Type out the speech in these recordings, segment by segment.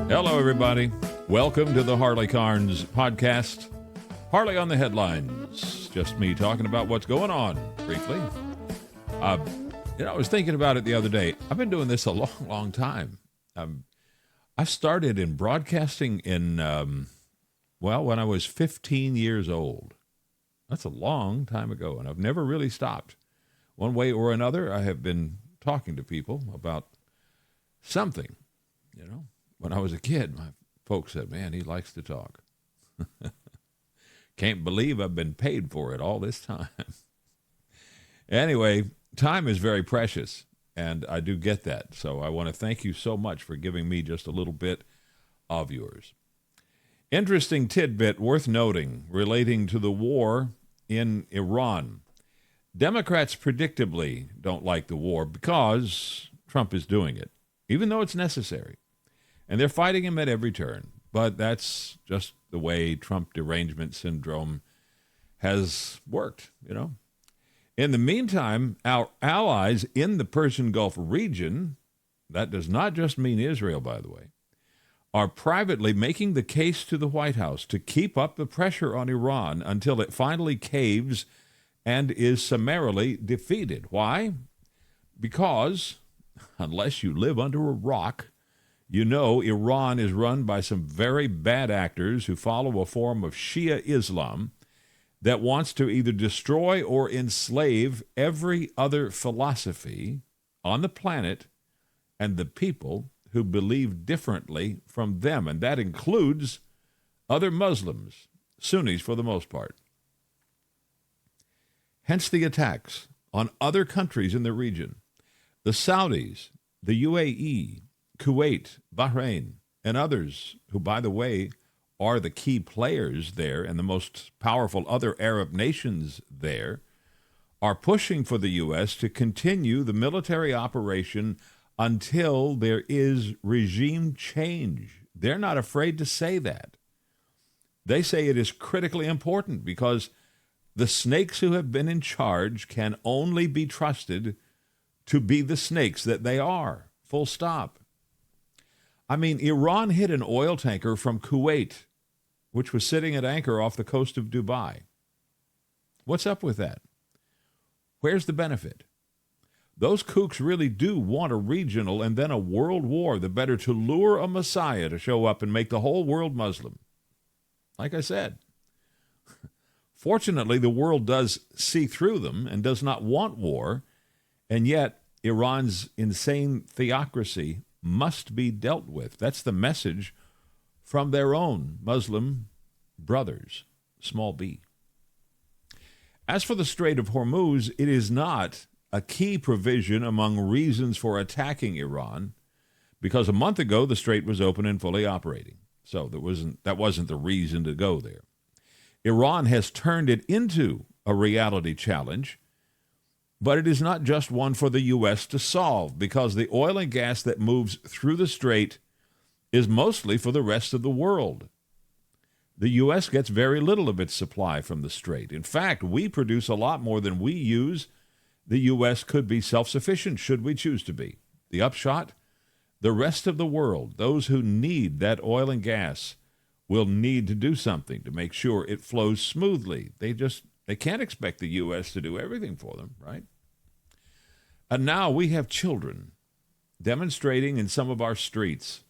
Hello, everybody. Welcome to the Harley Carnes podcast. Harley on the headlines. Just me talking about what's going on briefly. I was thinking about it the other day. I've been doing this a long, long time. I started in broadcasting in, when I was 15 years old. That's a long time ago, and I've never really stopped. One way or another, I have been talking to people about something, When I was a kid, my folks said, man, he likes to talk. Can't believe I've been paid for it all this time. Anyway, time is very precious, and I do get that. So I want to thank you so much for giving me just a little bit of yours. Interesting tidbit worth noting relating to the war in Iran. Democrats predictably don't like the war because Trump is doing it, even though it's necessary. And they're fighting him at every turn. But that's just the way Trump derangement syndrome has worked, In the meantime, our allies in the Persian Gulf region, that does not just mean Israel, by the way, are privately making the case to the White House to keep up the pressure on Iran until it finally caves and is summarily defeated. Why? Because unless you live under a rock, Iran is run by some very bad actors who follow a form of Shia Islam that wants to either destroy or enslave every other philosophy on the planet and the people who believe differently from them. And that includes other Muslims, Sunnis for the most part. Hence the attacks on other countries in the region. The Saudis, the UAE, Kuwait, Bahrain, and others who, by the way, are the key players there and the most powerful other Arab nations there, are pushing for the U.S. to continue the military operation until there is regime change. They're not afraid to say that. They say it is critically important because the snakes who have been in charge can only be trusted to be the snakes that they are. Full stop. Iran hit an oil tanker from Kuwait, which was sitting at anchor off the coast of Dubai. What's up with that? Where's the benefit? Those kooks really do want a regional and then a world war, the better to lure a messiah to show up and make the whole world Muslim. Like I said, fortunately, the world does see through them and does not want war, and yet Iran's insane theocracy must be dealt with. That's the message from their own Muslim brothers, small b. As for the Strait of Hormuz, it is not a key provision among reasons for attacking Iran, because a month ago the strait was open and fully operating. So that wasn't the reason to go there. Iran has turned it into a reality challenge, but it is not just one for the U.S. to solve, because the oil and gas that moves through the strait is mostly for the rest of the world. The U.S. gets very little of its supply from the strait. In fact, we produce a lot more than we use. The U.S. could be self-sufficient should we choose to be. The upshot, the rest of the world, those who need that oil and gas, will need to do something to make sure it flows smoothly. They can't expect the U.S. to do everything for them, right? And now we have children demonstrating in some of our streets,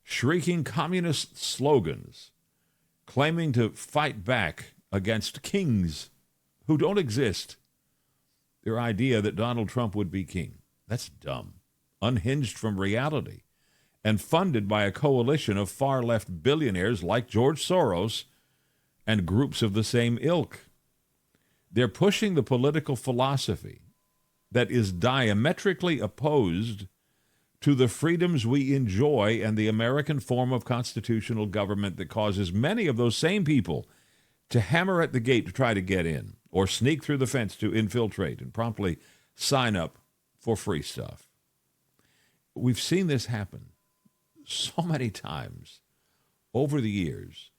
shrieking communist slogans, claiming to fight back against kings who don't exist. Their idea that Donald Trump would be king. That's dumb, unhinged from reality, and funded by a coalition of far-left billionaires like George Soros and groups of the same ilk. They're pushing the political philosophy that is diametrically opposed to the freedoms we enjoy and the American form of constitutional government that causes many of those same people to hammer at the gate to try to get in, or sneak through the fence to infiltrate and promptly sign up for free stuff. We've seen this happen so many times over the years.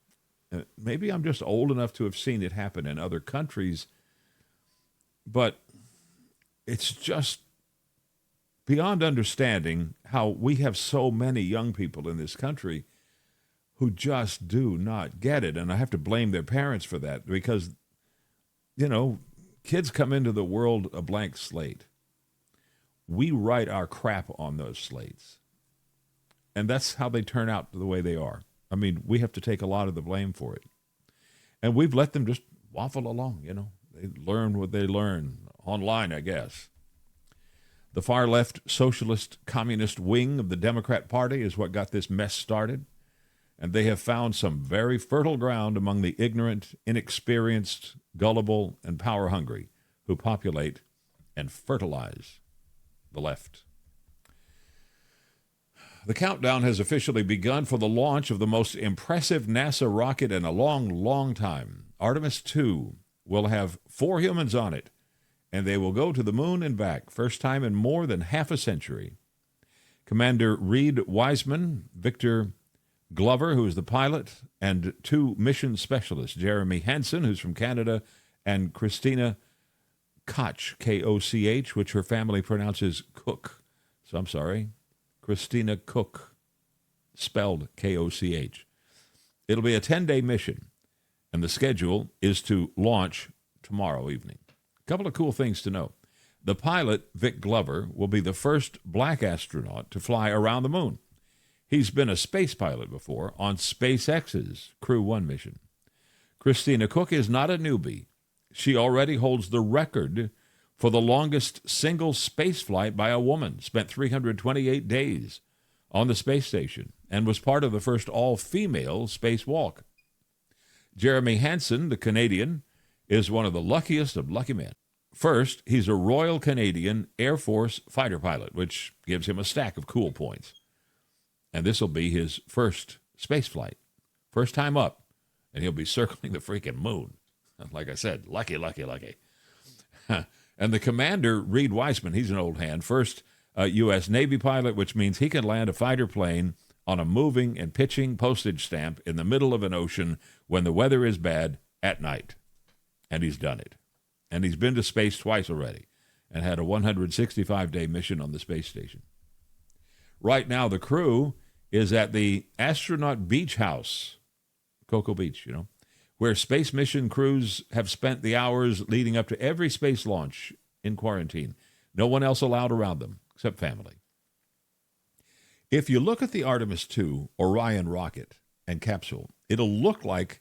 Maybe I'm just old enough to have seen it happen in other countries, but it's just beyond understanding how we have so many young people in this country who just do not get it. And I have to blame their parents for that because, kids come into the world a blank slate. We write our crap on those slates. And that's how they turn out the way they are. I mean, we have to take a lot of the blame for it. And we've let them just waffle along, They learn what they learn online, I guess. The far-left socialist communist wing of the Democrat Party is what got this mess started. And they have found some very fertile ground among the ignorant, inexperienced, gullible, and power-hungry who populate and fertilize the left. The countdown has officially begun for the launch of the most impressive NASA rocket in a long, long time. Artemis 2 will have 4 humans on it, and they will go to the moon and back, first time in more than half a century. Commander Reed Wiseman, Victor Glover, who is the pilot, and 2 mission specialists, Jeremy Hansen, who's from Canada, and Christina Koch, K-O-C-H, which her family pronounces Cook. So I'm sorry, Christina Cook, spelled K-O-C-H. It'll be a 10-day mission, and the schedule is to launch tomorrow evening. A couple of cool things to know. The pilot, Vic Glover, will be the first black astronaut to fly around the moon. He's been a space pilot before on SpaceX's Crew 1 mission. Christina Cook is not a newbie. She already holds the record for the longest single space flight by a woman, spent 328 days on the space station, and was part of the first all-female spacewalk. Jeremy Hansen, the Canadian, is one of the luckiest of lucky men. First, he's a Royal Canadian Air Force fighter pilot, which gives him a stack of cool points. And this will be his first space flight. First time up, and he'll be circling the freaking moon. Like I said, lucky, lucky, lucky. And the commander, Reed Wiseman, he's an old hand. First U.S. Navy pilot, which means he can land a fighter plane on a moving and pitching postage stamp in the middle of an ocean when the weather is bad at night. And he's done it. And he's been to space twice already and had a 165-day mission on the space station. Right now, the crew is at the Astronaut Beach House, Cocoa Beach, where space mission crews have spent the hours leading up to every space launch in quarantine. No one else allowed around them except family. If you look at the Artemis 2 Orion rocket and capsule, it'll look like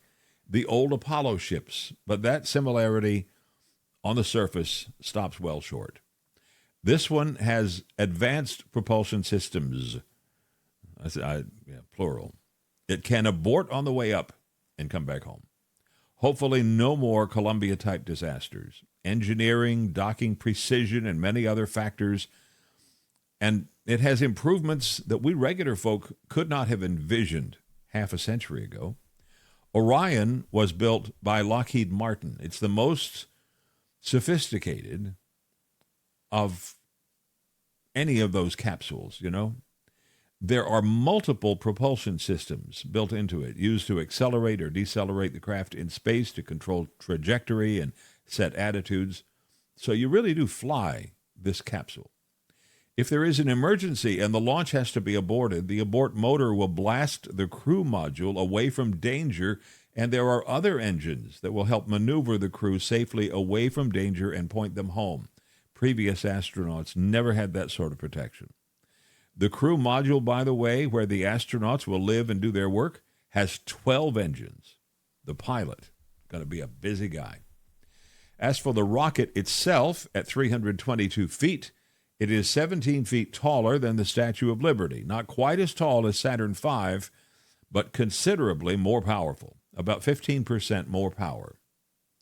the old Apollo ships, but that similarity on the surface stops well short. This one has advanced propulsion systems, plural. It can abort on the way up and come back home. Hopefully no more Columbia-type disasters. Engineering, docking precision, and many other factors. And it has improvements that we regular folk could not have envisioned half a century ago. Orion was built by Lockheed Martin. It's the most sophisticated of any of those capsules, There are multiple propulsion systems built into it, used to accelerate or decelerate the craft in space, to control trajectory and set attitudes. So you really do fly this capsule. If there is an emergency and the launch has to be aborted, the abort motor will blast the crew module away from danger, and there are other engines that will help maneuver the crew safely away from danger and point them home. Previous astronauts never had that sort of protection. The crew module, by the way, where the astronauts will live and do their work, has 12 engines. The pilot, going to be a busy guy. As for the rocket itself, at 322 feet, it is 17 feet taller than the Statue of Liberty. Not quite as tall as Saturn V, but considerably more powerful. About 15% more power.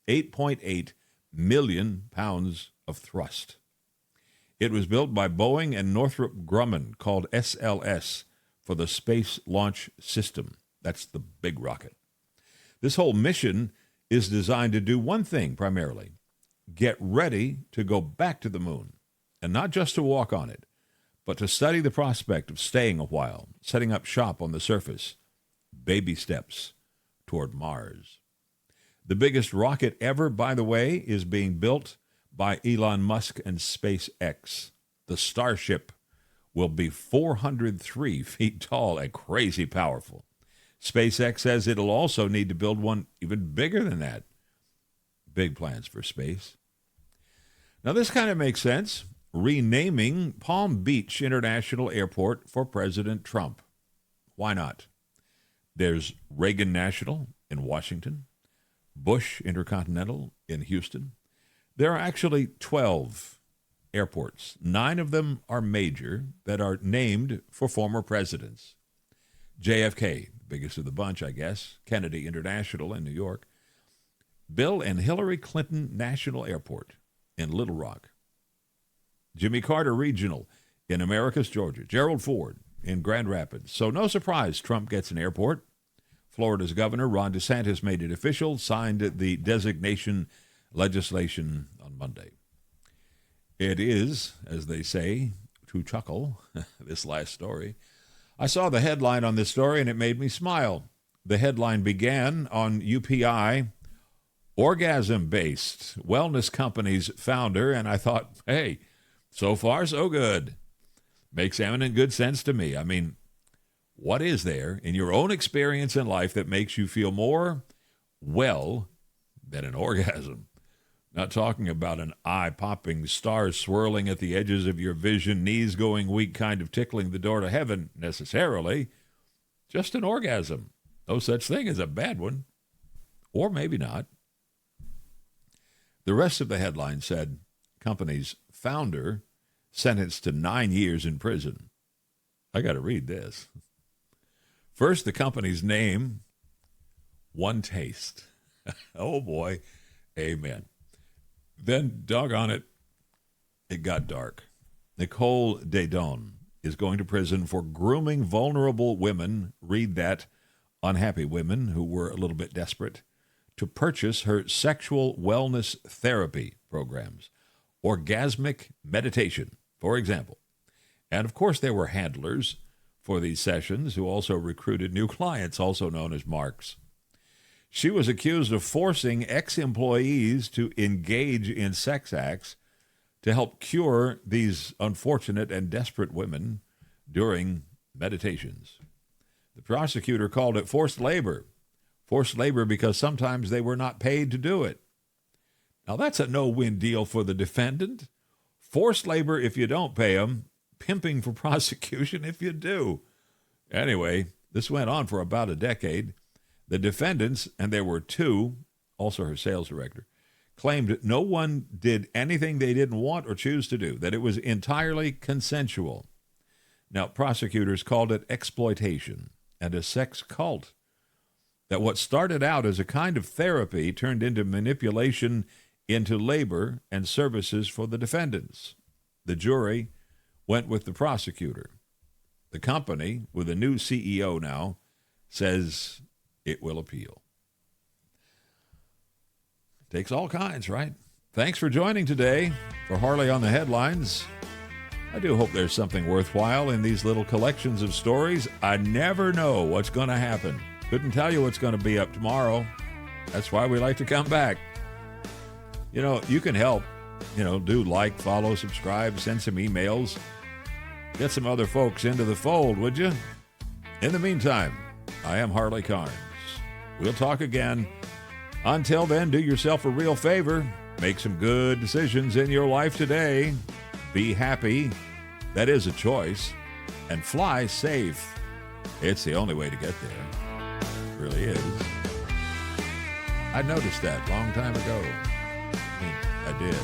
8.8 million pounds of thrust. It was built by Boeing and Northrop Grumman, called SLS, for the Space Launch System. That's the big rocket. This whole mission is designed to do one thing primarily: get ready to go back to the moon, and not just to walk on it, but to study the prospect of staying a while, setting up shop on the surface. Baby steps toward Mars. The biggest rocket ever, by the way, is being built by Elon Musk and SpaceX. The Starship will be 403 feet tall and crazy powerful. SpaceX says it'll also need to build one even bigger than that. Big plans for space. Now, this kind of makes sense. Renaming Palm Beach International Airport for President Trump. Why not? There's Reagan National in Washington, Bush Intercontinental in Houston. There are actually 12 airports. 9 of them are major that are named for former presidents. JFK, biggest of the bunch, I guess. Kennedy International in New York. Bill and Hillary Clinton National Airport in Little Rock. Jimmy Carter Regional in Americus, Georgia. Gerald Ford in Grand Rapids. So no surprise Trump gets an airport. Florida's Governor Ron DeSantis made it official, signed the designation legislation on Monday. It is, as they say, to chuckle, this last story. I saw the headline on this story and it made me smile. The headline began on UPI, Orgasm-based wellness company's founder, and I thought, hey, so far so good. Makes eminent good sense to me. I mean, what is there in your own experience in life that makes you feel more well than an orgasm? Not talking about an eye-popping, stars swirling at the edges of your vision, knees going weak, kind of tickling the door to heaven necessarily. Just an orgasm. No such thing as a bad one. Or maybe not. The rest of the headline said, company's founder sentenced to 9 years in prison. I got to read this. First, the company's name, One Taste. Oh, boy. Amen. Then, doggone it, it got dark. Nicole Dedon is going to prison for grooming vulnerable women, read that, unhappy women who were a little bit desperate, to purchase her sexual wellness therapy programs, orgasmic meditation, for example. And, of course, there were handlers for these sessions who also recruited new clients, also known as marks. She was accused of forcing ex-employees to engage in sex acts to help cure these unfortunate and desperate women during meditations. The prosecutor called it forced labor. Forced labor because sometimes they were not paid to do it. Now, that's a no-win deal for the defendant. Forced labor if you don't pay them, pimping for prosecution if you do. Anyway, this went on for about a decade. The defendants, and there were 2, also her sales director, claimed no one did anything they didn't want or choose to do, that it was entirely consensual. Now, prosecutors called it exploitation and a sex cult. That what started out as a kind of therapy turned into manipulation into labor and services for the defendants. The jury went with the prosecutor. The company, with a new CEO now, says it will appeal. Takes all kinds, right? Thanks for joining today for Harley on the Headlines. I do hope there's something worthwhile in these little collections of stories. I never know what's going to happen. Couldn't tell you what's going to be up tomorrow. That's why we like to come back. You know, you can help. Do like, follow, subscribe, send some emails. Get some other folks into the fold, would you? In the meantime, I am Harley Carnes. We'll talk again. Until then, do yourself a real favor. Make some good decisions in your life today. Be happy. That is a choice. And fly safe. It's the only way to get there. It really is. I noticed that a long time ago. I did.